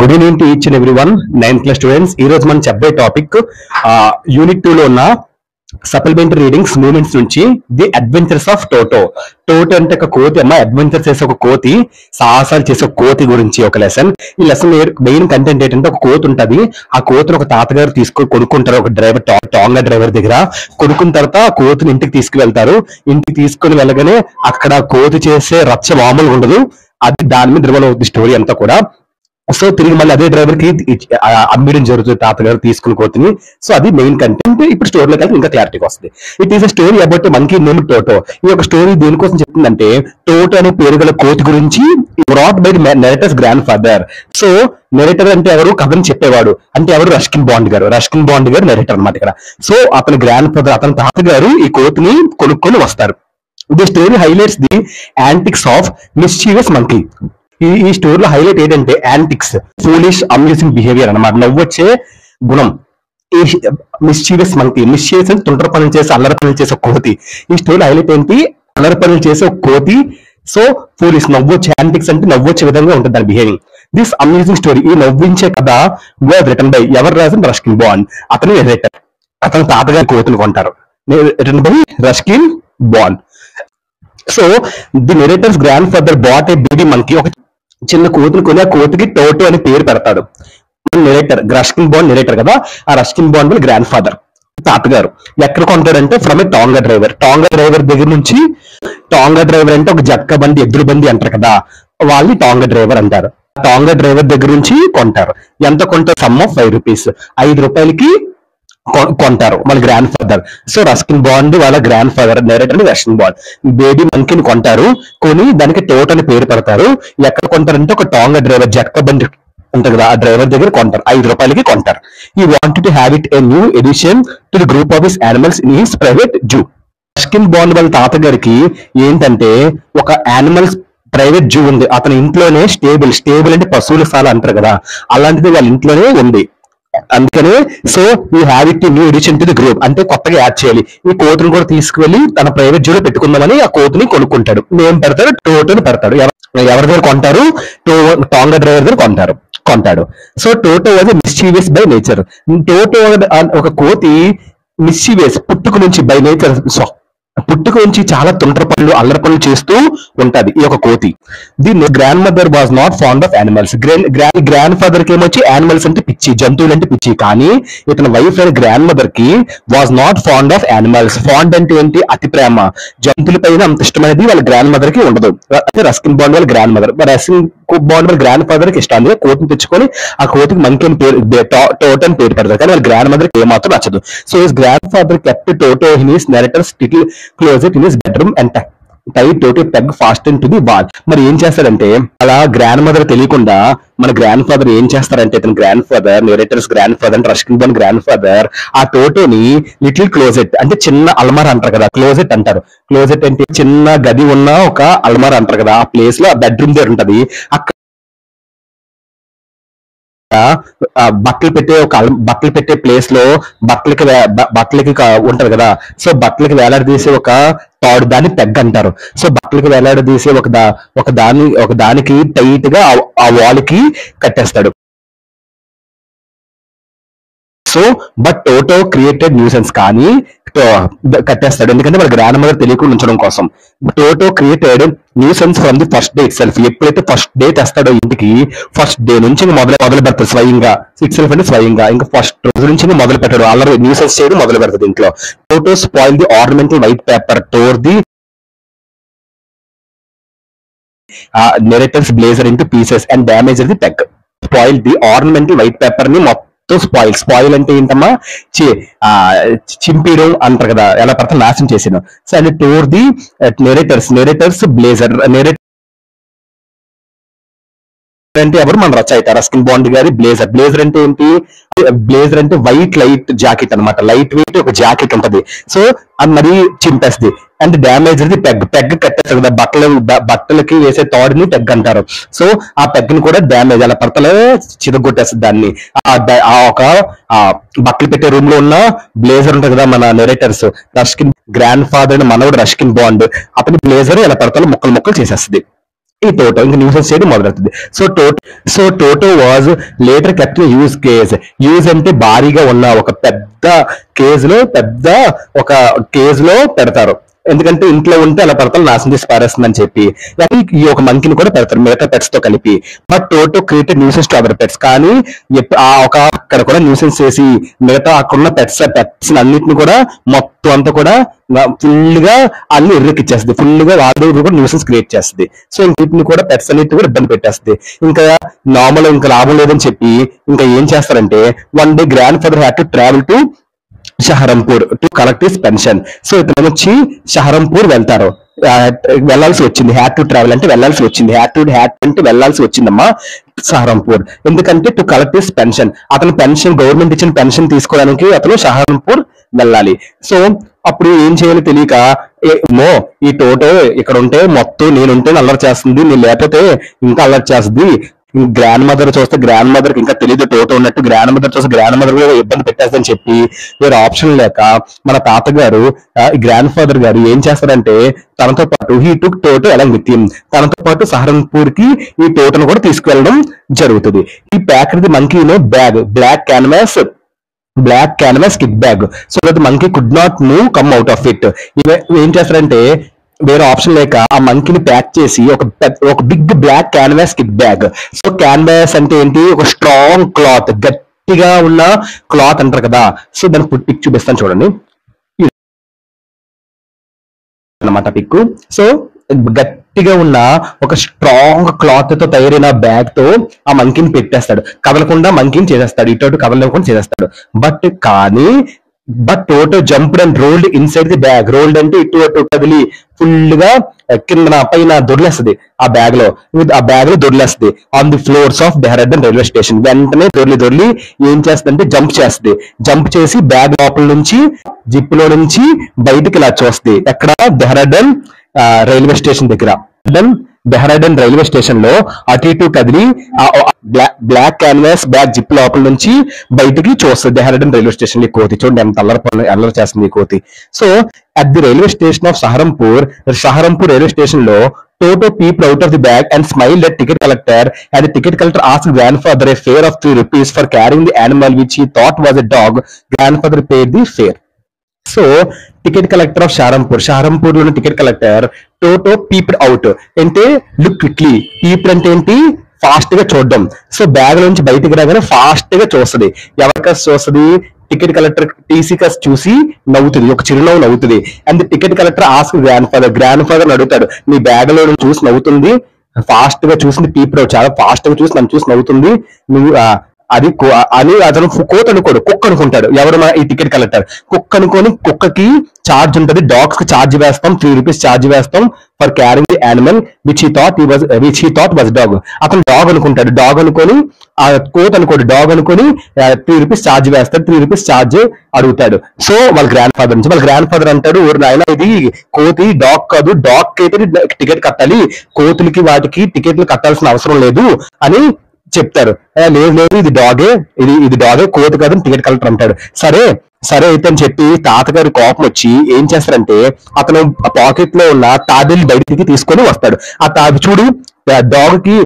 Good evening to each and everyone. 9th class students, ఈ రోజు మనం చెప్పే టాపిక్ యూనిట్ 2 లో ఉన్న సప్లిమెంటరీ రీడింగ్స్ మూమెంట్స్ నుంచి the adventures of toto. Toto అంటే ఒక కోతి అమ్మ, అడ్వెంచర్ చేసే ఒక కోతి, సాహసాలు చేసే ఒక కోతి గురించి ఒక లెసన్. ఈ లెసన్ మెయిన్ కంటెంట్ ఏంటంటే, ఒక కోతి ఉంటది, ఆ కోతిని ఒక తాతగారు కొనుక్కుంటారు, ఒక డ్రైవర్ టాంగా డ్రైవర్ దగ్గర కొనుక్కున్న తర్వాత ఆ కోతిని ఇంటికి తీసుకువెళ్తారు. ఇంటికి తీసుకుని వెళ్ళగానే అక్కడ కోతి చేసే రచ్చ మామూలుగా ఉండదు. అది దాని మీద రివల్ అవుతుంది స్టోరీ అంతా కూడా. సో తిరిగి మళ్ళీ అదే డ్రైవర్ కి అమ్మడం జరుగుతుంది, తాతగారు తీసుకుని కోతిని. సో అది మెయిన్ కంటెంట్. ఇప్పుడు స్టోరీలోకి వెళ్తే ఇంకా క్లారిటీగా వస్తుంది. It is a story about monkey name toto. ఈ యొక్క స్టోరీ దేనికోసం చెప్తుందంటే, టోటో అనే పేరు గల కోతి గురించి brought by narrator's grandfather. So narrator అంటే ఎవరు? కథను చెప్పేవాడు అంటే ఎవరు? రస్కిన్ బాండ్ గారు. రస్కిన్ బాండ్ గారు నెరేటర్ అనమాట ఇక్కడ. సో అతని గ్రాండ్ ఫాదర్, అతని తాతగారు ఈ కోతిని కొనుక్కొని వస్తారు. The story highlights the antiques of mischievous monkey. ఈ స్టోరీలో హైలైట్ ఏంటంటే యాంటిక్స్, ఫూలిష్ అమ్యూజింగ్ బిహేవియర్ అన్నమాట, నవ్వొచ్చే గుణం. ఈ మిస్చీవియస్ మంకీ, మిస్చీవియస్ అంటే తుంటర పనులు చేసే, అల్లరి పనులు చేసే కోతి. ఈ స్టోరీ హైలైట్ ఏంటి? అల్లరి పనులు చేసే ఒక కోతి. So foolish, నవ్వొచ్చే. యాంటిక్స్ అంటే నవ్వొచ్చే విధంగా ఉంటుంది దాని బిహేవింగ్. దిస్ అమ్యూజింగ్ స్టోరీ, ఈ నవ్వించే కథ వాజ్ రిటన్ బై, ఎవరు రాసిన? Ruskin Bond. అతను ఎడిటర్. అతను తాతగారి కోతులు కొంటారు. Written by Ruskin Bond. So the narrator's grandfather bought a baby monkey, ఒక చిన్న కోతిని కొని ఆ కోతికి టోటో అని పేరు పెడతాడు. నెరేటర్ రస్కిన్ బాండ్ నెరేటర్ కదా, ఆ రస్కిన్ బాండ్ వాళ్ళ గ్రాండ్ ఫాదర్, తాతగారు. ఎక్కడ కొంటాడంటే from a tonga driver. Tonga driver దగ్గర నుంచి. టాంగా డ్రైవర్ అంటే ఒక జట్కా బండి, ఎద్దుల బండి అంటారు కదా, వాళ్ళని టాంగా డ్రైవర్ అంటారు. టాంగా డ్రైవర్ దగ్గర నుంచి కొంటారు. ఎంత కొంటారు? సమ్ ఆఫ్ 5 రూపీస్, 5 రూపాయలకి కొంటారు వాళ్ళ grandfather. So Ruskin Bond వాళ్ళ గ్రాండ్ ఫాదర్ నెరేటర్ అని రస్కిన్ బాండ్ బేబీ మంకీని కొంటారు. కొని దానికి టోటో అని పేరు పెడతారు. ఎక్కడ కొంటారంటే ఒక టాంగా డ్రైవర్, జట్కా బండి ఉంటుంది కదా, ఆ డ్రైవర్ దగ్గర కొంటారు. 5 రూపాయలకి కొంటారు. ఈ wanted to have it a new edition to the group of his animals in his private zoo. Ruskin Bond వాళ్ళ తాతగారికి ఏంటంటే ఒక యానిమల్స్ ప్రైవేట్ జూ ఉంది అతని ఇంట్లోనే. స్టేబుల్ అంటే పశువుల శాల అంటారు కదా, అలాంటిది వాళ్ళ ఇంట్లోనే ఉంది. అందుకనే so you have it new edition to the group, అంటే కొత్తగా యాడ్ చేయాలి. ఈ కోతిని కూడా తీసుకువెళ్ళి తన ప్రైవేట్ జూలో పెట్టుకుందామని ఆ కోతిని కొనుక్కుంటాడు. నేమ్ పెడతాడు, టోటోని పెడతాడు. ఎవరి దగ్గర కొంటారు? టాంగా డ్రైవర్ దగ్గర కొంటాడు. So Toto was mischievous by nature. Toto ఒక కోతి మిస్చీవియస్, పుట్టుక నుంచి బై నేచర్, పుట్టుక నుంచి చాలా తుంటర పనులు, అల్లరి పనులు చేస్తూ ఉంటది ఈ యొక్క కోతి. దీన్ని grand mother was not fond of animals. Grand father కి ఏమొచ్చి యానిమల్స్ అంటే పిచ్చి, జంతువులు అంటే పిచ్చి. కానీ ఇతని వైఫ్ అయిన గ్రాండ్ మదర్ కి was not fond of animals. Fond అంటే ఏంటి? అతి ప్రేమ. జంతువుల పైన అంత ఇష్టమైనది వాళ్ళ గ్రాండ్ మదర్ కి ఉండదు. అంటే రస్కిన్ బాండ్ వాళ్ళ గ్రాండ్ మదర్, రస్కిన్ బాండ్ వాళ్ళ గ్రాండ్ ఫాదర్ కి ఇష్టం. కోతిని తెచ్చుకొని ఆ కోతికి మంకీ అని పేరు, టోటో అని పేరు పెడతారు. కానీ వాళ్ళ గ్రాండ్ మదర్ కి ఏమాత్రం నచ్చదు. So his grandfather kept Toto in his narrator's closet in his bedroom and tied Toto peg fastened to the wall. మరి ఏం చేస్తాడంటే, అలా గ్రాండ్ మదర్ తెలియకుండా మన గ్రాండ్ ఫాదర్ ఏం చేస్తారంటే, ఇతను grand father, narrator's grand father అంటే రస్కిన్ బాండ్ గ్రాండ్ ఫాదర్, ఆ టోటోని లిటిల్ క్లోజెట్ అంటే చిన్న అల్మార్ అంటారు కదా, క్లోజెట్ అంటారు. క్లోజెట్ అంటే చిన్న గది ఉన్న ఒక అల్మార్ అంటారు కదా, ఆ ప్లేస్ లో బెడ్రూమ్ దగ్గర ఉంటది. అక్కడ బట్టలు పెట్టే ప్లేస్ లో బట్టలకి ఉంటది కదా. సో బట్టలకి వేలాడదీసే ఒక తాడు, దాన్ని పెగ్ అంటారు. సో బట్టలకి వేలాడదీసే ఒక దానికి టైట్ గా ఆ వాల్ కి కట్టేస్తాడు. So but Toto created nuisance, కానీ కట్టేస్తాడు ఎందుకంటే వాళ్ళ గ్రాండ్ మదర్ తెలియకుండా ఉంచడం కోసం. Toto created nuisance from the first day itself. ఎప్పుడైతే ఫస్ట్ డే తెస్తాడో ఇంటికి, ఫస్ట్ డే నుంచి మొదలు పెడతాడు స్వయంగా. ఇట్ సెల్ఫ్ అంటే స్వయంగా, ఇంకా ఫస్ట్ రోజు నుంచి మొదలు పెట్టాడు అల్లరి న్యూసెన్స్ చేయడం మొదలు పెడతాడు ఇంట్లో. Toto spoil the ornamental white paper, tore the narrator's blazer into pieces and damage the peg. Spoil the ornamental white paper ని మొత్తం స్పాయిల్ అంటే ఏంటమ్మా? చింపేయడం అంటారు కదా, ఎలా పడితే నాశనం చేసాను. So and tore the narrator's blazer. అంటే ఎవరు? మన రచయిత రస్కిన్ బాండ్ గారి బ్లేజర్ అంటే ఏంటి? బ్లేజర్ అంటే వైట్ లైట్ జాకెట్ అనమాట, లైట్ వెయిట్ ఒక జాకెట్ ఉంటది. సో అది మరీ చింపేస్తుంది. అండ్ డ్యామేజ్ అది పెగ్ కట్టేస్తారు కదా, బట్టలకి వేసే తాడుని పెగ్ అంటారు. సో ఆ పెగ్ ని కూడా డ్యామేజ్, అలా పడతలే చితగొట్టేస్తుంది దాన్ని. ఆ ఒక బట్టలు పెట్టే రూమ్ లో ఉన్న బ్లేజర్ ఉంటుంది కదా మన నెరేటర్స్, రస్కిన్ గ్రాండ్ ఫాదర్ మనవడు రస్కిన్ బాండ్, అతని బ్లేజర్ ఎలా పడతలో ముక్కలు చేసేస్తుంది. ఈ టోటో ఇంకా న్యూసెన్స్ చేయడం మొదలవుతుంది. So Toto was later kept huge cage. Huge అంటే భారీగా ఉన్న ఒక పెద్ద కేజ్లో పెడతారు. ఎందుకంటే ఇంట్లో ఉంటే అలా పెడతారు, నాశనం చేసి పారేస్తుందని చెప్పి. ఈ ఒక మంకీని కూడా పెడతారు మిగతా పెట్స్ తో కలిపి. But Toto created nuisance to other pets. కానీ అక్కడ కూడా న్యూసెన్స్ చేసి మిగతా అక్కడున్న పెట్స్ అన్నిటిని కూడా మొత్తం అంతా కూడా ఫుల్ గా అన్ని ఎర్రెక్కిచ్చేస్తుంది. ఫుల్ గా వాడు కూడా న్యూసెన్స్ క్రియేట్ చేస్తుంది. సో ఇంటిని కూడా పెట్స్ అన్నిటిని కూడా ఇబ్బంది పెట్టేస్తుంది. ఇంకా నార్మల్ ఇంకా లాభం లేదని చెప్పి ఇంకా ఏం చేస్తారంటే, one day grandfather had to travel to Saharanpur to collect his pension. So ఇతను వచ్చి షహరంపూర్ వెళ్తారు, వెళ్లాల్సి వచ్చింది. హ్యాడ్ టు ట్రావెల్ అంటే వెళ్లాల్సి వచ్చింది, హ్యాడ్ అంటే వెళ్లాల్సి వచ్చిందమ్మా షహరంపూర్. ఎందుకంటే టు కలెక్ట్ హిస్ పెన్షన్, అతను పెన్షన్ గవర్నమెంట్ ఇచ్చిన పెన్షన్ తీసుకోవడానికి అతను షహరంపూర్ వెళ్ళాలి. సో అప్పుడు ఏం చేయాలో తెలియక, ఈ టోటో ఇక్కడ ఉంటే మొత్తం నేనుంటే అల్లరి చేస్తుంది, నేను లేకపోతే ఇంకా అల్లరి చేస్తుంది. గ్రాండ్ మదర్ చూస్తే గ్రాండ్ మదర్ ఇంకా తెలియదు టోటో ఉన్నట్టు, గ్రాండ్ మదర్ చూస్తే గ్రాండ్ మదర్ కూడా ఇబ్బంది పెట్టేస్తుందని చెప్పి వేరే ఆప్షన్ లేక మన తాతగారు గ్రాండ్ ఫాదర్ గారు ఏం చేస్తారంటే తనతో పాటు he took toto along with him, తనతో పాటు సహరంపూర్ కి ఈ టోటోను కూడా తీసుకువెళ్ళడం జరుగుతుంది. ఈ packed the monkey bag, black canvas kit bag, so that monkey could not move come out of it. ఏం చేస్తారంటే వేరే ఆప్షన్ లేక ఆ మంకీని ప్యాక్ చేసి ఒక big black canvas kit bag. So canvas అంటే ఏంటి, ఒక స్ట్రాంగ్ క్లాత్, గట్టిగా ఉన్న క్లాత్ అంటారు కదా. సో దాని పిక్ చూపిస్తాను చూడండి అన్నమాట పిక్. సో గట్టిగా ఉన్న ఒక స్ట్రాంగ్ క్లాత్ తో తయారైన బ్యాగ్ తో ఆ మంకీని పెట్టేస్తాడు, కదలకుండా మంకీని చేసేస్తాడు, ఇటు కదలకుండా చేసేస్తాడు. But toto jumped and rolled inside the bag. Rolled అంటే ఇటు అటు కదిలి ఫుల్ గా కింద పైన దొర్లేస్తుంది, ఆ బ్యాగ్ లో దొర్లేస్తుంది on the floors of Dehradun railway station. వెంటనే దొర్లి ఏం చేస్తుందంటే జంప్ చేసి బ్యాగ్ లోపల నుంచి జిప్ లో నుంచి బయటికి ఇలా చూస్తుంది. ఎక్కడ, డెహ్రాడూన్ రైల్వే స్టేషన్ దగ్గర. డెహ్రాడూన్ రైల్వే స్టేషన్ లో అటు ఇటు కదిలి బ్లాక్ క్యాన్వాస్ బ్యాగ్ జిప్ లోపల నుంచి బయటికి చూస్తుంది. డెహ్రాడూన్ రైల్వే స్టేషన్ లో కోతి చూడండి ఎంత అల్లరి చేస్తుంది ఈ కోతి. So at the railway station of Saharanpur railway station లో Toto peeped out of the bag and smiled at ticket collector, and the ticket collector asked grandfather a fare of 3 rupees for carrying the animal which he thought was a dog. Grandfather paid the fare. So ticket collector of Saharanpur లోని ticket collector Toto peeped out అంటే look quickly. Peeped అంటే ఏంటి, fast గా చూడడం. So bag నుంచి బయటికి రాగానే fast గా చూస్తుంది. ఎవరికస్ చూస్తుంది, టికెట్ కలెక్టర్ టీసీ కస్ చూసి నవ్వుతుంది, ఒక చిరునవ్వు నవ్వుతుంది. And ticket collector ask grand father అడుగుతాడు, నీ బ్యాగ్ లో చూసి నవ్వుతుంది, ఫాస్ట్ గా చూసింది పీప్డ్ అవుట్, చాలా ఫాస్ట్ గా చూసి నన్ను చూసి నవ్వుతుంది, నువ్వు అని అతను కోత్ అనుకోడు, కుక్క అనుకుంటాడు. ఎవరు, ఈ టికెట్ కలెక్టర్. కుక్క అనుకొని కుక్కకి ఛార్జ్ ఉంటది, డాగ్స్ కి ఛార్జ్ వేస్తాం, 3 rupees ఛార్జ్ వేస్తాం for carrying the animal which he thought was dog. అతను డాగ్ అనుకుంటాడు, డాగ్ అనుకొని ఆ కోత్ అనుకోడు, డాగ్ అనుకొని 3 rupees ఛార్జ్ వేస్తాడు, 3 rupees ఛార్జ్ అడుగుతాడు. సో వాళ్ళ గ్రాండ్ ఫాదర్ అంటాడు, ఊరు నాయన ఇది కోతి, డాగ్ కాదు, డాగ్ కి అయితే టికెట్ కట్టాలి, కోతులకి వాటికి టికెట్లు కట్టాల్సిన అవసరం లేదు అని చెప్తారు. లేదు ఇది డాగే, కోతి కాదు టికెట్ కలెక్టర్ అంటాడు. సరే అయితే అని చెప్పి తాతగారి కోపం వచ్చి ఏం చేస్తారంటే అతను పాకెట్ లో ఉన్న తాబేలు బయటికి తీసుకొని వస్తాడు. చూడు డాగ్ కి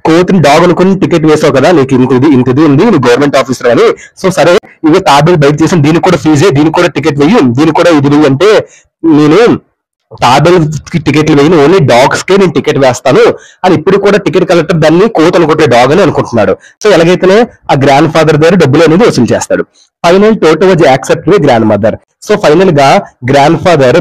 కోతిని డాగ్ అనుకుని టికెట్ వేసావు కదా, నీకు ఇంతది ఉంది, నువ్వు గవర్నమెంట్ ఆఫీసర్ అని. సో సరే ఇవి తాబేలు బయట చేసి దీనికి కూడా ఫీజే, దీనికి కూడా టికెట్ వెయ్యి, దీనికి కూడా ఇది అంటే నేను తాబేలు టికెట్లు వేయను, ఓన్లీ డాగ్స్ కే నేను టికెట్ వేస్తాను అని ఇప్పుడు కూడా టికెట్ కలెక్టర్ దాన్ని కోత్ అనుకుంటే డాగ్ అని అనుకుంటున్నాడు. సో ఎలాగైతేనే ఆ గ్రాండ్ ఫాదర్ దగ్గర డబ్బులు అనేది వసూలు చేస్తాడు. Final toto was accepted grand mother. So final గా గ్రాండ్ ఫాదర్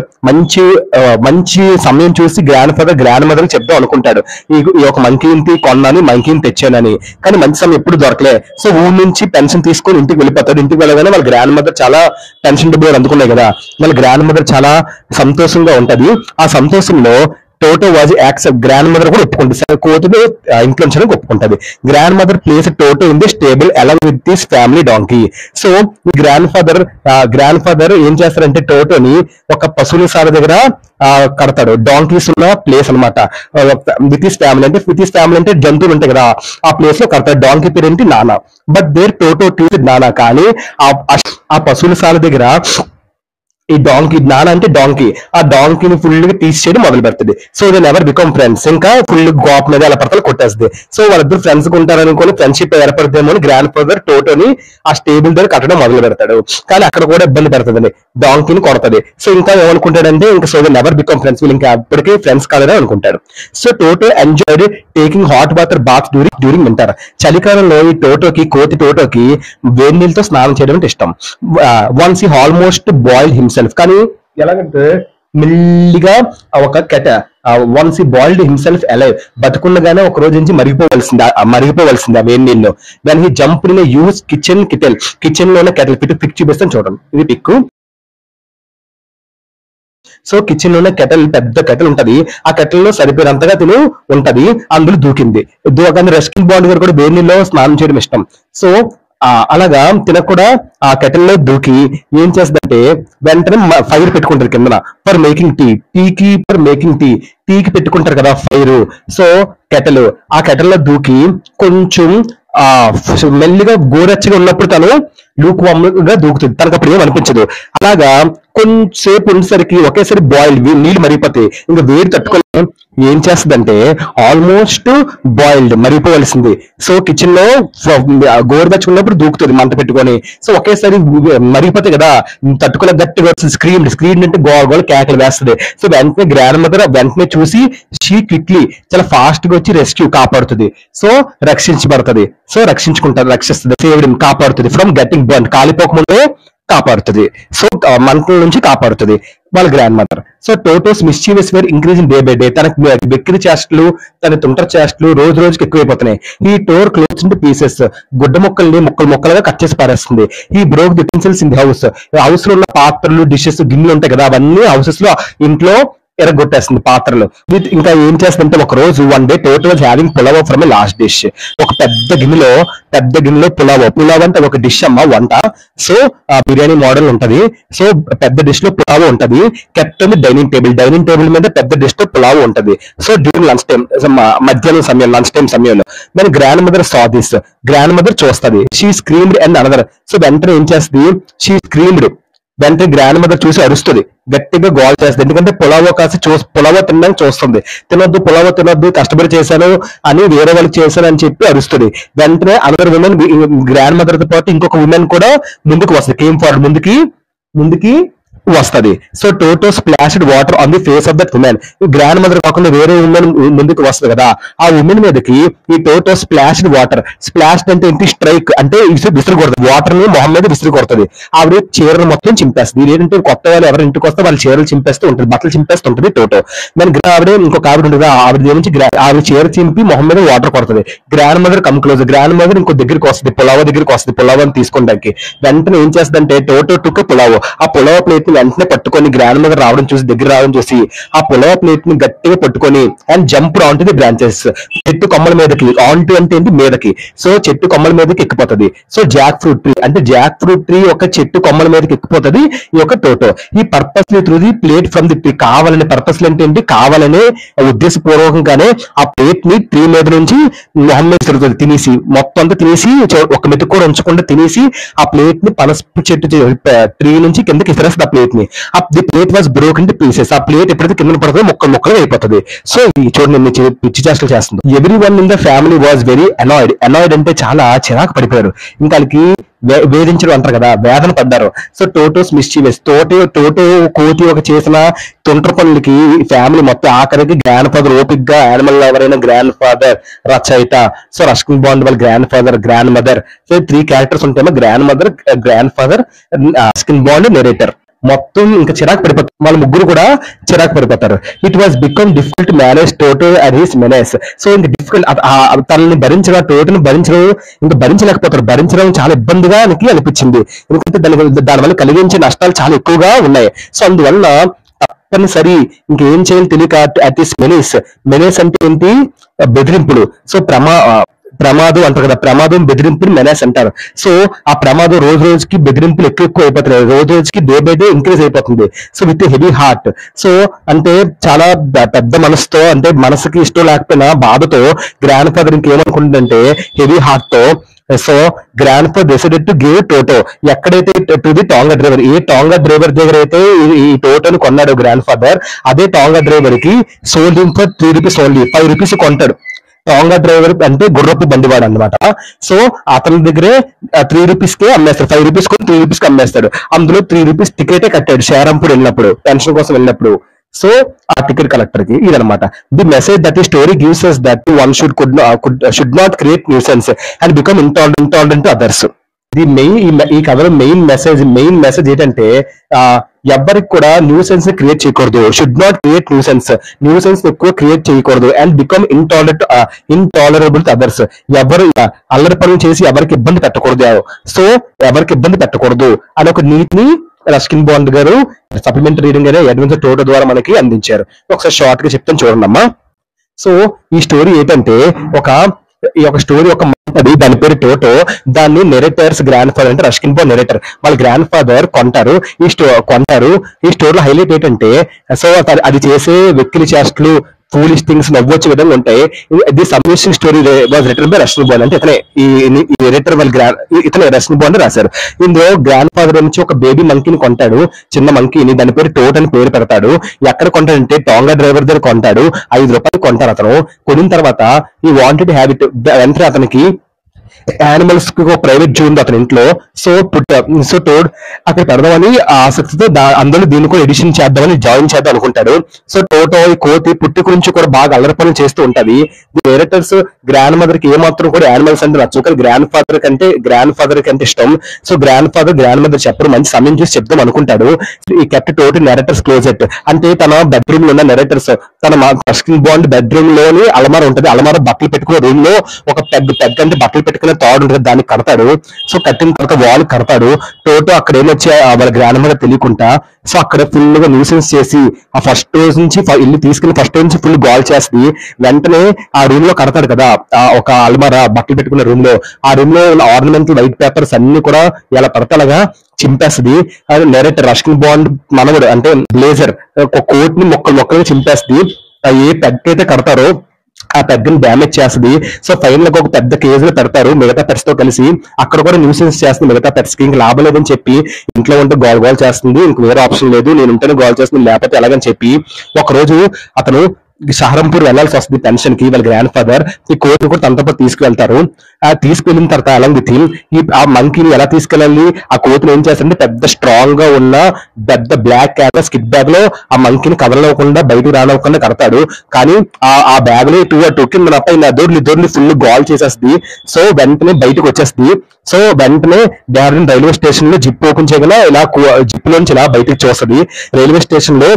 మంచి సమయం చూసి గ్రాండ్ మదర్ చెప్దాం అనుకుంటాడు, ఈ ఒక మంకీని కొన్నాను, మంకీని తెచ్చానని. కానీ మంచి సమయం ఎప్పుడు దొరకలే. సో ఊరి నుంచి పెన్షన్ తీసుకొని ఇంటికి వెళ్ళిపోతాడు. ఇంటికి వెళ్ళగానే వాళ్ళ గ్రాండ్ మదర్ చాలా పెన్షన్ డబ్బులు అందుకున్నాయి కదా, వాళ్ళ గ్రాండ్ మదర్ చాలా సంతోషంగా ఉంటది. ఆ సంతోషంలో Toto was accept, grandmother కూడా ఒప్పుకుంటుంది, సరే కోతులు ఇంట్లో ఉంచడానికి ఒప్పుకుంటది. Grandmother place Toto in the stable along with this family donkey. So grandfather ఏం చేస్తారంటే టోటోని ఒక పశువుల దగ్గర కడతాడు, డాంకీస్ ఉన్న ప్లేస్ అనమాట. విత్ హిస్ ఫ్యామిలీ అంటే జంతువులు ఉంటాయి కదా, ఆ ప్లేస్ లో కడతాడు. డాంకీ పేరు ఏంటి, నానా. బట్ దేర్ టోటో ట్రీట్ నానా. కానీ ఆ పశువుల దగ్గర ఈ డాంకీ నాన్న అంటే డాంకీ, ఆ డాంకీని ఫుల్ గా తీసేయడం మొదలు పెడుతుంది. So they never become friends. ఇంకా ఫుల్ గోప్ మీద ఎలా పడతాలో కొట్టేస్తుంది. సో వాళ్ళిద్దరు ఫ్రెండ్స్ ఉంటారనుకుని ఫ్రెండ్షిప్ ఏర్పడదేమో అని గ్రాండ్ ఫాదర్ టోటోని ఆ స్టేబుల్ దగ్గర కట్టడం మొదలు పెడతాడు. కానీ అక్కడ కూడా ఇబ్బంది పెడుతుంది, డాంకీని కొడతది. సో ఇంకా ఏమనుకుంటాడంటే ఇంకా so they never become friends, వీళ్ళు ఇంకా ఎప్పటికీ ఫ్రెండ్స్ కాలేదని అనుకుంటాడు. So Toto enjoyed taking hot bath during winter. చలికాలంలో ఈ కోతి టోటోకి వేడి నీళ్ళతో స్నానం చేయడం అంటే ఇష్టం. వన్స్ ఈ ఆల్మోస్ట్ బాయిల్ హిమ్సెల్ఫ్, కానీ ఎలాగంటే మెల్లిగా ఒక వన్స్ ఈ బాయిల్డ్ హిమ్సెల్ఫ్ అలైవ్, బతుకుండగానే ఒక రోజు నుంచి మరిగిపోవలసింది ఆ వేడి నీళ్ళు. దాని he jump in use kitchen లోనే కెటల్ పిక్ చూపిస్తాను చూడండి, ఇది పిక్. సో కిచెన్ లోనే పెద్ద కెటల్ ఉంటది, ఆ కెటల్ లో సరిపోయినంతగా తిను ఉంటది, అందులో దూకింది. రెస్కిన్ బాండ్ గారు కూడా వేడి నీళ్ళలో స్నానం చేయడం ఇష్టం. సో అలాగా తినకు కూడా ఆ కెటల్లో దూకి ఏం చేస్తుందంటే వెంటనే ఫైర్ పెట్టుకుంటారు కిందన ఫర్ మేకింగ్ టీకి పెట్టుకుంటారు కదా ఫైర్. సో ఆ కెటల్లో దూకి కొంచెం మెల్లిగా గోరెచ్చగా ఉన్నప్పుడు తను లూక్వామ్గా దూకుతుంది, తనకు అప్పుడు ఏమనిపించదు. అలాగా కొంచెంసేపు ఉండేసరికి ఒకేసారి బాయిల్ నీళ్ళు మరిగిపోతాయి, ఇంకా వేడి తట్టుకోలే ఏం చేస్తుందంటే ఆల్మోస్ట్ బాయిల్డ్ మరిగిపోవలసింది. సో కిచెన్ లో గోరువెచ్చగా ఉన్నప్పుడు దూకుతుంది మంట పెట్టుకొని. సో ఒకేసారి మరిగిపోతాయి కదా, తట్టుకోలే గట్టిగా స్క్రీన్ అంటే గోల కేకలు వేస్తుంది. సో వెంటనే గ్రాండ్ మదర్ వెంటనే చూసి షీ క్విక్లీ చాలా ఫాస్ట్ గా వచ్చి రెస్క్యూ కాపాడుతుంది. సో రక్షిస్తుంది, సేవ్డ్ కాపాడుతుంది ఫ్రమ్ గెట్టింగ్ బర్న్, కాలిపోకముందే కాపాడుతుంది. సో మంటల నుంచి కాపాడుతుంది వాళ్ళ grandmother. So Toto's mischievous were increasing day by day, తనకి వెక్కిరి చేష్టలు తన తుంటర చేష్టలు రోజు రోజుకి ఎక్కువైపోతున్నాయి. ఈ టోర్ క్లోత్స్ ఇంటూ పీసెస్, గుడ్డ ముక్కలుగా కట్ చేసి పారేస్తుంది. ఈ broke the utensils in the house లో ఉన్న పాత్రలు డిషెస్ గిన్నెలు ఉంటాయి కదా, అవన్నీ హౌసెస్ లో ఇంట్లో ఎరగొట్టేస్తుంది పాత్రలు. ఇంకా ఏం చేస్తుందంటే ఒక రోజు one day total was having pulao from A last dish. ఒక పెద్ద గిన్నెలో పులావ్ అంటే ఒక డిష్ అమ్మ వంట. సో బిర్యానీ మోడల్ ఉంటది. సో పెద్ద డిష్ లో పులావ్ ఉంటది, కెప్ట్ ఉంది డైనింగ్ టేబుల్ మీద పెద్ద డిష్ లో పులావ్ ఉంటది. సో డ్యూరింగ్ లంచ్ టైం, మధ్యాహ్నం సమయం లంచ్ టైం సమయంలో దాని grandmother saw this, grandmother చూస్తుంది. She screamed and another. So వెంటనే ఏం చేస్తుంది, షీ స్క్రీమ్డ్, వెంటనే గ్రాండ్ మదర్ చూసి అరుస్తుంది, గట్టిగా గోల్ చేస్తుంది. ఎందుకంటే పులావో తినడానికి చూస్తుంది. పులావో తినొద్దు కష్టపడి చేశాను అని వేరే వాళ్ళకి చేశాను అని చెప్పి అరుస్తుంది. వెంటనే అనదర్ ఉమెన్ గ్రాండ్ మదర్ తో పాటు ఇంకొక ఉమెన్ కూడా ముందుకు వస్తుంది, కేమ్ ఫార్వర్డ్ ముందుకి వస్తుంది. So Toto splashed water on the face of that woman. Grandmother కాకుండా వేరే ఉమెన్ ముందుకు వస్తుంది కదా, ఆ ఉమెన్ మీదకి ఈ టోటో స్ప్లాష్డ్ వాటర్, స్ప్లాష్డ్ అంటే ఏంటి, స్ట్రైక్ అంటే విసిరి కొడుతుంది, వాటర్ ని మొహం మీద విసిరి కొడుతుంది. ఆవిడ చీరలు మొత్తం చింపేస్తుంది. ఏంటంటే కొత్త వాళ్ళు ఎవరి ఇంటికి వస్తే వాళ్ళు చీరలు చింపేస్తూ ఉంటుంది, బట్టలు చింపేస్తుంటుంది టోటో. దాని ఇంకొక ఆవిడ ఉంటుంది, ఆవిడ చీర చింపి మొహం మీద వాటర్ కొడుతుంది. Grand mother come close, grand mother ఇంకో దగ్గరికి వస్తుంది, పులావ్ అని తీసుకోవడానికి. వెంటనే ఏం చేస్తుందంటే టోటో టుక్ పులావ్, ఆ పులావ్ ప్లేట్ వెంటనే పట్టుకొని గ్రాండ్ మదర్ దగ్గర రావడం చూసి ఆ పులావ్ ప్లేట్ ని గట్టిగా పట్టుకొని and jump on to the branches, చెట్టు కొమ్మల మీదకి, ఆన్ టు అంటే ఏంటి మీదకి. సో చెట్టు కొమ్మల మీదకి ఎక్కిపోతుంది. సో జాక్ ఫ్రూట్ ట్రీ ఒక చెట్టు కొమ్మల మీదకి ఎక్కిపోతుంది ఈ యొక్క టోటో. ఈ purposely through the plate from the tree, కావాలనే పర్పస్లు ఏంటి, కావాలనే ఉద్దేశపూర్వకంగానే ఆ ప్లేట్ ని ట్రీ మీద నుంచి మొహం మీద తిరుగుతుంది, తినేసి మొత్తం అంతా తినేసి ఒక మెతుకు కూడా ఉంచకుండా తినేసి ఆ ప్లేట్ ని పనస చెట్టు ట్రీ నుంచి కిందకి ఇసిరేస్తుంది. ఆ ప్లేట్ ని, the plate was broken to pieces, ఆ ప్లేట్ ఎప్పుడైతే కింద పడుతుందో ముక్కలు అయిపోతుంది. సో ఈ చూడండి పిచ్చి చేష్టలు చేస్తుంది. Every one in the family was very annoyed అంటే చాలా చిరాకు పడిపోయారు. ఇంకా వాళ్ళకి వేధించడం అంటారు కదా, వేదన పడ్డారు. సో టోటోస్ మిస్చీవియస్, టోటో కోతి ఒక చేసిన తుంట్ర పనులకి ఫ్యామిలీ మొత్తం ఆఖరికి గ్రాండ్ ఫాదర్ ఓపిక్ గా యానిమల్ లవర్ అయిన గ్రాండ్ ఫాదర్ రచయిత, సో రస్కిన్ బాండ్ వాళ్ళ grandfather, grandmother. So 3 characters ఉంటాయేమో, grandmother, grandfather, Ruskin Bond, narrator. మొత్తం ఇంకా చిరాకు పడిపోతారు, వాళ్ళ ముగ్గురు కూడా చిరాకు పడిపోతారు. It was become difficult manage Toto and his menace. So ఇంకా డిఫికల్ట్, తనని టోటోని ఇంకా భరించలేకపోతారు, భరించడం చాలా ఇబ్బందిగా అనిపించింది. ఎందుకంటే దానివల్ల కలిగించే నష్టాలు చాలా ఎక్కువగా ఉన్నాయి. సో అందువల్ల తప్పనిసరి ఇంకేం చేయాలి తెలియక అట్ దిస్ మెనేస్ అంటే ఏంటి, బెదిరింపులు. సో ప్రమాదం అంటారు కదా, ప్రమాదం బెదిరింపులు మెనాస్ అంటారు. సో ఆ ప్రమాదం రోజు రోజుకి బెదిరింపులు ఎక్కువ అయిపోతున్నాయి, రోజు రోజుకి డే బై డే ఇంక్రీజ్ అయిపోతుంది. So with heavy heart, so అంటే చాలా పెద్ద మనసుతో, అంటే మనసుకి ఇష్టం లేకపోయినా బాధతో గ్రాండ్ ఫాదర్ ఇంకేమనుకుంటుందంటే హెవీ హార్ట్ తో so grandfather decided to give Toto. ఎక్కడైతే టు ది టాంగా డ్రైవర్, ఏ టాంగా డ్రైవర్ దగ్గర అయితే ఈ టోటోని కొన్నాడు గ్రాండ్ ఫాదర్, అదే టాంగా డ్రైవర్ కి sold in for 3 rupees only, 5 rupees కొంటాడు. టాంగా డ్రైవర్ అంటే గుర్రపు బండివాడు అనమాట. సో అతని దగ్గరే 3 రూపీస్ కే అమ్మేస్తాడు, 5 రూపీస్ కొని 3 రూపీస్ కి అమ్మేస్తాడు. అందులో 3 రూపీస్ టికెటే కట్టాడు షేరంపూర్ వెళ్ళినప్పుడు, పెన్షన్ కోసం వెళ్ళినప్పుడు. సో ఆ టికెట్ కలెక్టర్ కి ఇదనమాట. ది మెసేజ్ దట్ ఈ story gives us that one should not create nuisance and become intolerant to others. ఇది మెయిన్, ఈ కథలో మెయిన్ మెసేజ్ ఏంటంటే ఎవరికి కూడా న్యూసెన్స్ క్రియేట్ చేయకూడదు. షుడ్ నాట్ క్రియేట్ న్యూసెన్స్ ఎక్కువ క్రియేట్ చేయకూడదు. And become intolerable to others. ఎవరు అల్లరి పనులు చేసి ఎవరికి ఇబ్బంది పెట్టకూడదు. సో ఎవరికి ఇబ్బంది పెట్టకూడదు అనే ఒక నీతిని రస్కిన్ బాండ్ గారు సప్లిమెంటరీ రీడింగ్ అనే అడ్వెంచర్ టోటో ద్వారా మనకి అందించారు. ఒకసారి షార్ట్ గా చెప్తాను చూడండి అమ్మా. సో ఈ స్టోరీ ఏంటంటే ఈ ఒక స్టోరీ ఒక అది, దాని పేరు టోటో. దాన్ని నెరేటర్స్ గ్రాండ్ ఫాదర్ అంటే రస్కిన్ బాండ్ నెరేటర్, వాళ్ళ గ్రాండ్ ఫాదర్ కొంటారు. ఈ స్టోరీలో హైలైట్ ఏంటంటే, సో అది చేసే వెక్కిలి చేష్టలు, ఫూలిష్ థింగ్స్ నవ్వొచ్చే విధంగా ఉంటాయి. This amazing story was return by Ruskin bond. అంటే ఈ రిటర్ ఇతనే రస్కిన్ బాండ్ రాశారు. ఇందులో గ్రాండ్ ఫాదర్ నుంచి ఒక బేబీ మంకీని కొంటాడు, చిన్న మంకీని. దాని పేరు టోట్ అని పేరు పెడతాడు. ఎక్కడ కొంటాడంటే టాంగా డ్రైవర్ దగ్గర కొంటాడు. 5 రూపాయలు కొంటారు అతను. కొనిన తర్వాత ఈ వాంటెడ్ హ్యాబిట్ వెంటనే అతనికి యానిమల్స్ కి ఒక ప్రైవేట్ జూ ఉంది అతని ఇంట్లో. సో టోడ్ అక్కడ పెడదామని ఆసక్తితో అందులో దీన్ని కూడా ఎడిషన్ చేద్దామని జాయిన్ చేద్దాం అనుకుంటాడు. సో టోటో ఈ కోతి పుట్టి గురించి కూడా బాగా అల్లరి పనులు చేస్తూ ఉంటది. డైరెక్టర్స్ గ్రాండ్ మదర్ కి ఏమాత్రం కూడా యానిమల్స్ అంటే నచ్చు, కానీ గ్రాండ్ ఫాదర్ కంటే ఇష్టం. సో గ్రాండ్ మదర్ చెప్పరు, మంచి సమయం చూసి చెప్దాం అనుకుంటాడు. ఈ కెప్ట్ టోట్ నెరేటర్స్ క్లోజెట్ అంటే తన బెడ్రూమ్ లో ఉన్న నెరేటర్స్, తన రస్కిన్ బాండ్ బెడ్రూమ్ లోని అలమార ఉంటది. అలమార బట్టలు పెట్టుకునే రూమ్ లో ఒక పెగ్ అంటే బట్టలు పెట్టుకునే తాడు ఉంటుంది, దాన్ని కడతాడు. సో కట్టిన తర్వాత వాల్ కడతాడు. టోటో అక్కడ ఏమొచ్చి వాళ్ళ గ్రాండ్ మదర్ తెలియకుండా సో అక్కడ ఫుల్ గా న్యూసెన్స్ చేసి ఆ ఫస్ట్ రోజు నుంచి ఇల్లు తీసుకెళ్లి ఫస్ట్ రోజు నుంచి ఫుల్ గాల్ చేస్తుంది. వెంటనే ఆ రూమ్ లో కడతాడు కదా, ఒక అల్మారా బట్టలు పెట్టుకున్న రూమ్ లో, ఆ రూమ్ లో ఉన్న ఆర్నమెంటల్ వైట్ పేపర్స్ అన్ని కూడా ఇలా పడతలగా చింపేస్తుంది. అది నెరేటర్ రస్కిన్ బాండ్ మనవడు అంటే బ్లేజర్ ఒక కోట్ ని మొక్కలుగా చింపేస్తుంది. ఏ పెగ్ అయితే కడతారో ఆ పెద్దని డ్యామేజ్ చేస్తుంది. సో ఫైనల్ గా ఒక పెద్ద కేజ్ లో పెడతారు మిగతా పెట్స్ తో కలిసి. అక్కడ కూడా న్యూసెన్స్ చేస్తుంది మిగతా పెట్స్ కి. ఇంక లాభం లేదని చెప్పి ఇంట్లో ఉంటే గోల్ చేస్తుంది, ఇంక వేరే ఆప్షన్ లేదు, నేను ఉంటేనే గోల్ చేస్తుంది, లేకపోతే ఎలాగని చెప్పి ఒక రోజు అతను సహరంపూర్ వెళ్లాల్సి వస్తుంది పెన్షన్ కి. వాళ్ళ గ్రాండ్ ఫాదర్ ఈ కోర్టు కూడా తనతో పాటు తీసుకువెళ్తారు. తీసుకెళ్లిన తర్వాత అలాంగ్ విత్ హిమ్ ఆ మంకీని ఎలా తీసుకెళ్ళాలి, ఆ కోతులు ఏం చేస్తారంటే పెద్ద స్ట్రాంగ్ గా ఉన్న పెద్ద బ్లాక్ క్యాన్వాస్ కిట్ బ్యాగ్ లో ఆ మంకీని కదలకుండా బయటకు రానివ్వకుండా కడతాడు. కానీ ఆ బ్యాగ్ లో కింద దొర్లి ఫుల్ గాల్ చేసేస్తుంది. సో వెంటనే బయటకు వచ్చేస్తుంది. సో వెంటనే డార్లిన్ రైల్వే స్టేషన్ లో జిప్ ఓపెన్ చేయగల ఇలా జిప్ లోంచి ఇలా బయటకు చూస్తుంది. రైల్వే స్టేషన్ లో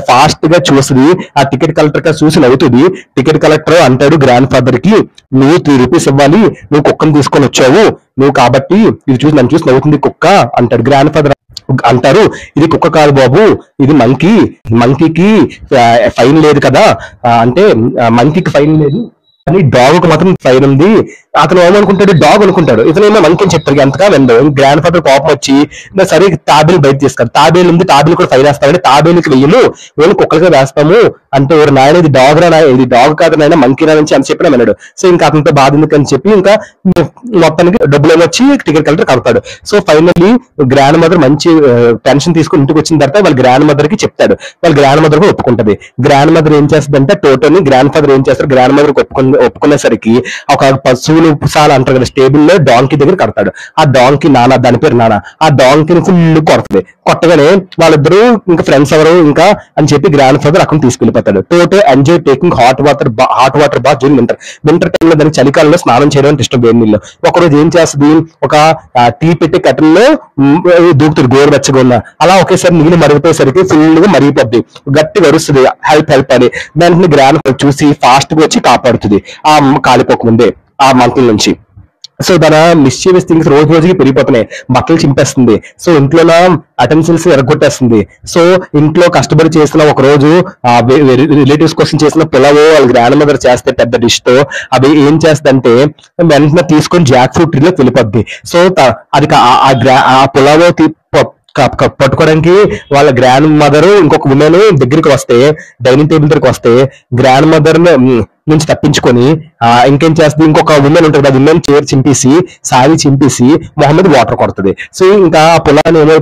ఫాస్ట్ గా చూస్తుంది. ఆ టికెట్ కలెక్టర్ గా చూసి నవ్వుతుంది. టికెట్ కలెక్టర్ అంటాడు గ్రాండ్ ఫాదర్ కి, నువ్వు 3 రూపీస్ ఇవ్వాలి, నువ్వు కుక్కను తీసుకొని వచ్చావు, నువ్వు కాబట్టి ఇది చూసి నన్ను చూసి నవ్వుతుంది కుక్క అంటాడు. గ్రాండ్ ఫాదర్ అంటారు, ఇది కుక్క కాదు బాబు, ఇది మంకీకి ఫైన్ లేదు కదా అంటే మంకీకి ఫైన్ లేదు కానీ డాగ్ కు మాత్రం ఫైన్ ఉంది. అతను ఏమనుకుంటాడు, డాగ్ అనుకుంటాడు, ఇతనేమో మంకీ అని చెప్తాడు. ఎంతగా వెండు గ్రాండ్ ఫాదర్ కోపం వచ్చి సరే తాబేలు బయట తీసుకారు, తాబేలు ఉంది, తాబేలు కూడా ఫైన్ వేస్తామంటే తాబేలుకి వెయ్యము, మేము కుక్కలుగా వేస్తాము అంటే ఎవరు నాయన ఇది డాగ్ రా, ఇది డాగ్ కాదు నాయన మంకీ రా నుంచి అని చెప్పినా విన్నాడు. సో ఇంకా అతనితో బాధ ఎందుకని చెప్పి ఇంకా మొత్తానికి డబ్బులు ఏమొచ్చి టికెట్ కలెక్టర్ కడతాడు. సో ఫైనల్లీ గ్రాండ్ మదర్ మంచి పెన్షన్ తీసుకుని ఇంటికి వచ్చిన తర్వాత వాళ్ళ గ్రాండ్ మదర్ కి చెప్తాడు. వాళ్ళ గ్రాండ్ మదర్ కూడా ఒప్పుకుంటది. గ్రాండ్ మదర్ ఏం చేస్తుందంటే టోటోని గ్రాండ్ ఫాదర్ ఏం చేస్తారు, గ్రాండ్ మదర్ ఒప్పుకునేసరికి ఒక పశువులు సాల అంటారు కదా స్టేబుల్ లో డాంకీ దగ్గర కడతాడు. ఆ డాంకీ నానా, దాని పేరు నానా, ఆ డాంకీని ఫుల్ కొడుతుంది. కొట్టగానే వాళ్ళిద్దరూ ఇంకా ఫ్రెండ్స్ ఎవరు ఇంకా అని చెప్పి గ్రాండ్ ఫాదర్ అక్కడ తీసుకెళ్లిపోతాడు. Toto enjoy taking hot water bath during winter టైంలో దానికి చలికాలంలో స్నానం చేయడం అంటే ఇష్టం వేడి నీళ్ళు. ఒకరోజు ఏం చేస్తుంది, ఒక టీ పెట్టి కట్టెల్లో దూకుతుంది గోరువెచ్చగా ఉన్న, అలా ఒకేసారి నీళ్ళు మరిగిపోయేసరికి ఫుల్ గా మరిగిపోద్ది, గట్టిగా అరుస్తుంది హెల్ప్ అని. దానికి గ్రాండ్ ఫాదర్ చూసి ఫాస్ట్ గా వచ్చి కాపాడుతుంది ఆ కాలిపోకముందే ఆ మంకుల నుంచి. సో దాని మిస్చీవియస్ థింగ్స్ రోజు రోజుకి పెరిగిపోతున్నాయి. బట్టలు చింపేస్తుంది. సో ఇంట్లో అటెన్షన్స్ ఎరగొట్టేస్తుంది. సో ఇంట్లో కష్టపడి చేసిన ఒక రోజు రిలేటివ్స్ కోసం చేసిన పులావో వాళ్ళ గ్రాండ్ మదర్ చేస్తే పెద్ద డిష్ తో అవి ఏం చేస్తుందంటే వెంటనే తీసుకొని జాక్ ఫ్రూట్ ట్రీలోకి వెళ్ళిపోద్ది. సో అది ఆ పులావో పట్టుకోవడానికి వాళ్ళ గ్రాండ్ మదర్ ఇంకొక ఉమెన్ దగ్గరికి వస్తే, డైనింగ్ టేబుల్ దగ్గరికి వస్తే గ్రాండ్ మదర్ నుంచి తప్పించుకొని ఇంకేం చేస్తుంది, ఇంకొక ఉమెన్ ఉంటుంది, ఆ ఉమెన్ చైర్ చింపేసి సారీ చింపేసి మొహమ్మద్ వాటర్ కొడుతుంది. సో ఇంకా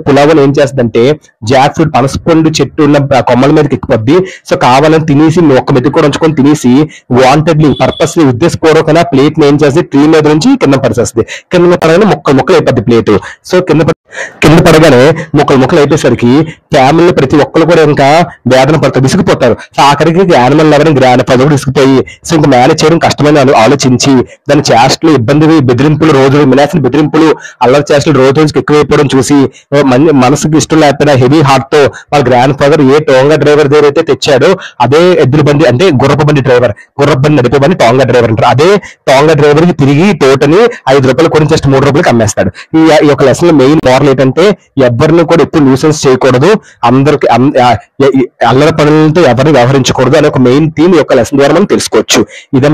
పులావన్ ఏం చేస్తుందంటే జాక్ ఫ్రూట్ పనసపండు చెట్టు ఉన్న కొమ్మల మీదకి ఎక్కిపోద్ది. సో కావాలని తినేసి ఒక్క మెతుకు కూడా ఉంచుకొని తినేసి వాంటెడ్లీ పర్పస్లీ ఉద్దేశపూర్వకంగా ప్లేట్ ని ఏం చేసి ట్రీ మీద నుంచి కింద పడిసేస్తుంది. కింద పడగానే ముక్కలు అయిపోద్ది ప్లేట్. సో కింద పడగానే ముక్కలు అయిపోయేసరికి ఫ్యామిలీ ప్రతి ఒక్కరు కూడా ఇంకా వేదన పడతారు, విసిగిపోతారు. సో ఆఖరికి యానిమల్ లవర్ గ్రాండ్ ఫాదర్ కూడా విసిగిపోయి సో ఇంకా మేనేజ్ చేయడం కష్టమని ఆలోచించి దాని చేష్టలు బెదిరింపులు రోజు వినాల్సిన బెదిరింపులు అల్లరి చేష్టలు రోజుకి ఎక్కువైపోవడం చూసి మనసుకి ఇష్టం లేకపోయినా హెవీ హార్ట్ తో వాళ్ళ గ్రాండ్ ఫాదర్ ఏ టోంగా డ్రైవర్ దగ్గర అయితే తెచ్చాడో అదే ఎద్దుల బండి అంటే గుర్రపు బండి నడిపే బండి టోంగా డ్రైవర్ అంటారు. అదే టోంగా డ్రైవర్ కి తిరిగి తోటని 5 రూపాయలు కొని జస్ట్ 3 రూపాయలకి అమ్మేస్తాడు. ఈ యొక్క లెసన్ లో మెయిన్ మోరల్ ఏంటంటే ఎవరిని కూడా ఎప్పుడు న్యూసెన్స్ చేయకూడదు, అందరికి అల్లరి పనులతో ఎవరిని వ్యవహరించకూడదు అనే ఒక మెయిన్ థీమ్ యొక్క లెసన్ ద్వారా మనం తెలుసుకోవచ్చు. ఇదే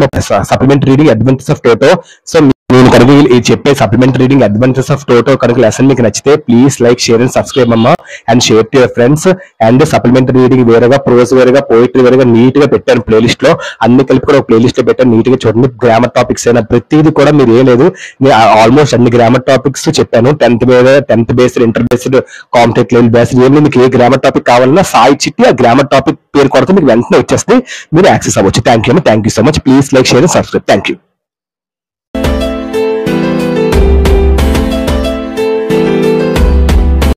supplementary reading adventures of Toto. So నేను కనుక చెప్పే supplementary reading adventures of Toto కనుక లెసన్ మీకు నచ్చితే please like share and subscribe అమ్మా and share to your friends. And supplementary reading వేరేగా, ప్రోజ్ వేరేగా, పోయిటరీ వేరేగా నీట్ గా పెట్టాను ప్లేలిస్ట్ లో. అన్ని కలిపి కూడా ఒక ప్లేలిస్ట్ లో పెట్టాను, నీట్ గా చూడండి. గ్రామర్ టాపిక్స్ అయినా ప్రతిదీ కూడా మీరు ఏం లేదు, నేను ఆల్మోస్ట్ అన్ని గ్రామర్ టాపిక్స్ చెప్పాను. 10th based, inter based, competitive level based ఏమి మీకు ఏ గ్రామర్ టాపిక్ కావాలన్నా సాయి చిట్టి ఆ గ్రామర్ టాపిక్ పేరు కొడితే మీకు వెంటనే వచ్చేస్తే మీరు యాక్సెస్ అవ్వచ్చు. Thank you so much. Please like share and subscribe. Thank you.